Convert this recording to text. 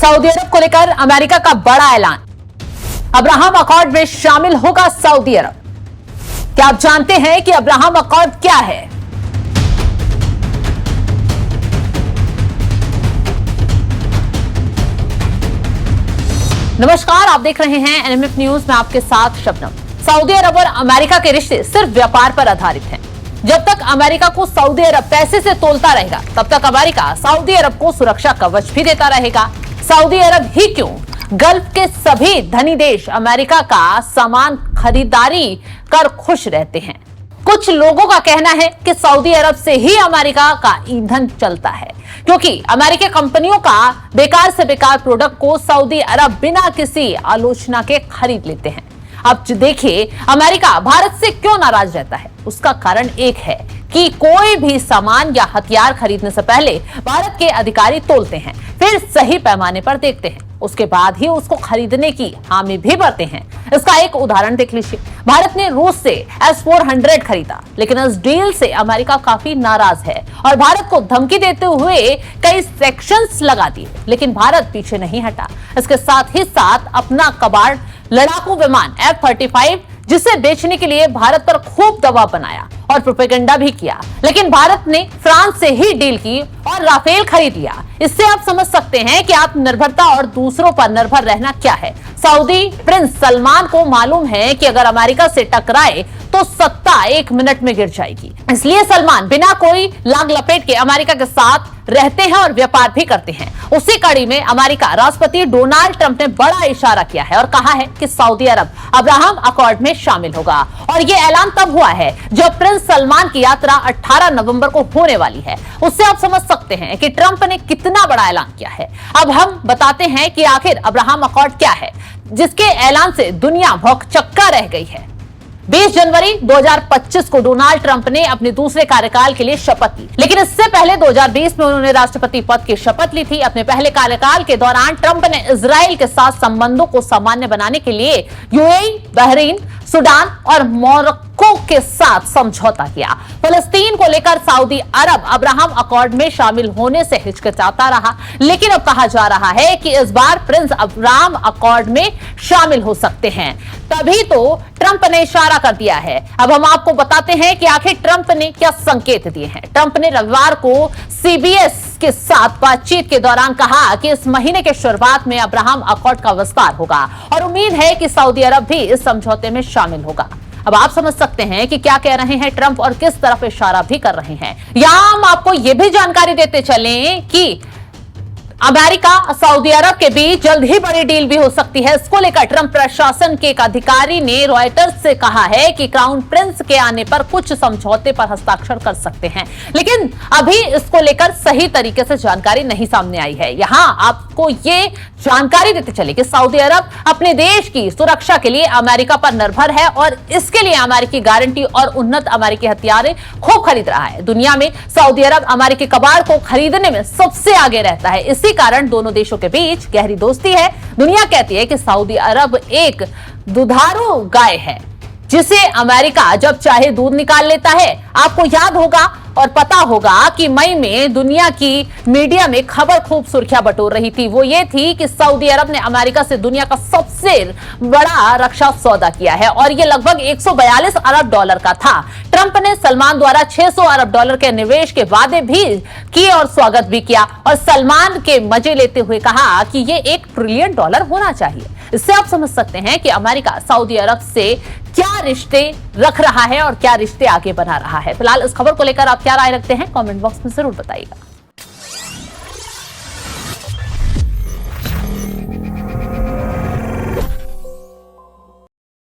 Saudi अरब को लेकर America का बड़ा ऐलान। अब्राहम अकॉर्ड में शामिल होगा सऊदी अरब। क्या आप जानते हैं कि अब्राहम अकॉर्ड क्या है? नमस्कार, आप देख रहे हैं एनएमएफ न्यूज में आपके साथ शबनम। सऊदी अरब और अमेरिका के रिश्ते सिर्फ व्यापार पर आधारित हैं। जब तक अमेरिका को सऊदी अरब पैसे से तोलता रहेगा, तब तक अमेरिका सऊदी अरब को सुरक्षा कवच भी देता रहेगा। सऊदी अरब ही क्यों, गल्फ के सभी धनी देश अमेरिका का सामान खरीदारी कर खुश रहते हैं। कुछ लोगों का कहना है कि सऊदी अरब से ही अमेरिका का ईंधन चलता है, क्योंकि अमेरिकी कंपनियों का बेकार से बेकार प्रोडक्ट को सऊदी अरब बिना किसी आलोचना के खरीद लेते हैं। अब देखिए, अमेरिका भारत से क्यों नाराज रहता है। उसका कारण एक है कि कोई भी सामान या हथियार खरीदने से पहले भारत के अधिकारी तोलते हैं, फिर सही पैमाने पर देखते हैं, उसके बाद ही उसको खरीदने की हामी भी भरते हैं। इसका एक उदाहरण देख लीजिए। भारत ने रूस से S-400 खरीदा, लेकिन इस डील से अमेरिका काफी नाराज है और भारत को धमकी देते हुए कई सेक्शंस लगा दिए, लेकिन भारत पीछे नहीं हटा। इसके साथ ही साथ अपना कबाड़ लड़ाकू विमान F-35 जिसे बेचने के लिए भारत पर खूब दबाव बनाया और प्रोपेगेंडा भी किया, लेकिन भारत ने फ्रांस से ही डील की और राफेल खरीद लिया। इससे आप समझ सकते हैं कि आत्मनिर्भरता और दूसरों पर निर्भर रहना क्या है। सऊदी प्रिंस सलमान को मालूम है कि अगर अमेरिका से टकराए तो सत्ता 1 मिनट में गिर जाएगी, इसलिए सलमान बिना कोई लाग लपेट के अमेरिका के साथ रहते हैं और व्यापार भी करते हैं। उसी कड़ी में अमेरिका राष्ट्रपति डोनाल्ड ट्रंप ने बड़ा इशारा किया है और कहा है कि सऊदी अरब अब्राहम अकॉर्ड में शामिल होगा। और यह ऐलान तब हुआ है जब प्रिंस सलमान की यात्रा 18 नवंबर को होने वाली है। उससे आप समझ सकते हैं कि ट्रंप ने कितना बड़ा ऐलान किया है। अब हम बताते हैं कि आखिर अब्राहम अकॉर्ड क्या है, जिसके ऐलान से दुनिया भौंकचक्का रह गई है। 20 जनवरी 2025 को डोनाल्ड ट्रंप ने अपने दूसरे कार्यकाल के लिए शपथ ली, लेकिन इससे पहले 2020 में उन्होंने राष्ट्रपति पद की शपथ ली थी। अपने पहले कार्यकाल के दौरान ट्रंप ने इजराइल के साथ संबंधों को सामान्य बनाने के लिए यूएई, बहरीन, सूडान और मोरक्को के साथ समझौता किया। फलस्तीन को लेकर सऊदी अरब अब्राहम अकॉर्ड में शामिल होने से हिचकिचाता रहा, लेकिन अब कहा जा रहा है कि इस बार प्रिंस अब्राहम अकॉर्ड में शामिल हो सकते हैं। तभी तो ट्रंप ने इशारा कर दिया है। अब हम आपको बताते हैं कि आखिर ट्रंप ने क्या संकेत दिए हैं। ट्रंप ने रविवार को CBS के साथ बातचीत के दौरान कहा कि इस महीने के शुरुआत में अब्राहम अकॉर्ड का विस्तार होगा और उम्मीद है कि सऊदी अरब भी इस समझौते में शामिल होगा। अब आप समझ सकते हैं कि क्या कह रहे हैं ट्रंप और किस तरफ इशारा भी कर रहे हैं। यहां हम आपको यह भी जानकारी देते चलें कि अमेरिका सऊदी अरब के बीच जल्द ही बड़ी डील भी हो सकती है। इसको लेकर ट्रंप प्रशासन के एक अधिकारी ने रॉयटर्स से कहा है कि क्राउन प्रिंस के आने पर कुछ समझौते पर हस्ताक्षर कर सकते हैं, लेकिन अभी इसको लेकर सही तरीके से जानकारी नहीं सामने आई है। यहां आपको ये जानकारी देते चले कि सऊदी अरब अपने देश की सुरक्षा के लिए अमेरिका पर निर्भर है और इसके लिए अमेरिकी गारंटी और उन्नत अमेरिकी हथियार खूब खरीद रहा है। दुनिया में सऊदी अरब अमेरिकी कबाड़ को खरीदने में सबसे आगे रहता है। इसी कारण दोनों देशों के बीच गहरी दोस्ती है। दुनिया कहती है कि सऊदी अरब एक दुधारू गाय है, जिसे अमेरिका जब चाहे दूध निकाल लेता है। आपको याद होगा और पता होगा कि मई में दुनिया की मीडिया में खबर खूब सुर्खियां बटोर रही थी। वो ये थी कि सऊदी अरब ने अमेरिका से दुनिया का सबसे बड़ा रक्षा सौदा किया है और ये लगभग 142 अरब डॉलर का था। ट्रंप ने सलमान द्वारा 600 अरब डॉलर के निवेश के वादे भी किए और स्वागत भी किया और सलमान के मजे लेते हुए कहा कि ये $1 ट्रिलियन होना चाहिए। इससे आप समझ सकते हैं कि अमेरिका सऊदी अरब से क्या रिश्ते रख रहा है और क्या रिश्ते आगे बना रहा है। फिलहाल इस खबर को लेकर आप क्या राय रखते हैं, कमेंट बॉक्स में जरूर बताइएगा।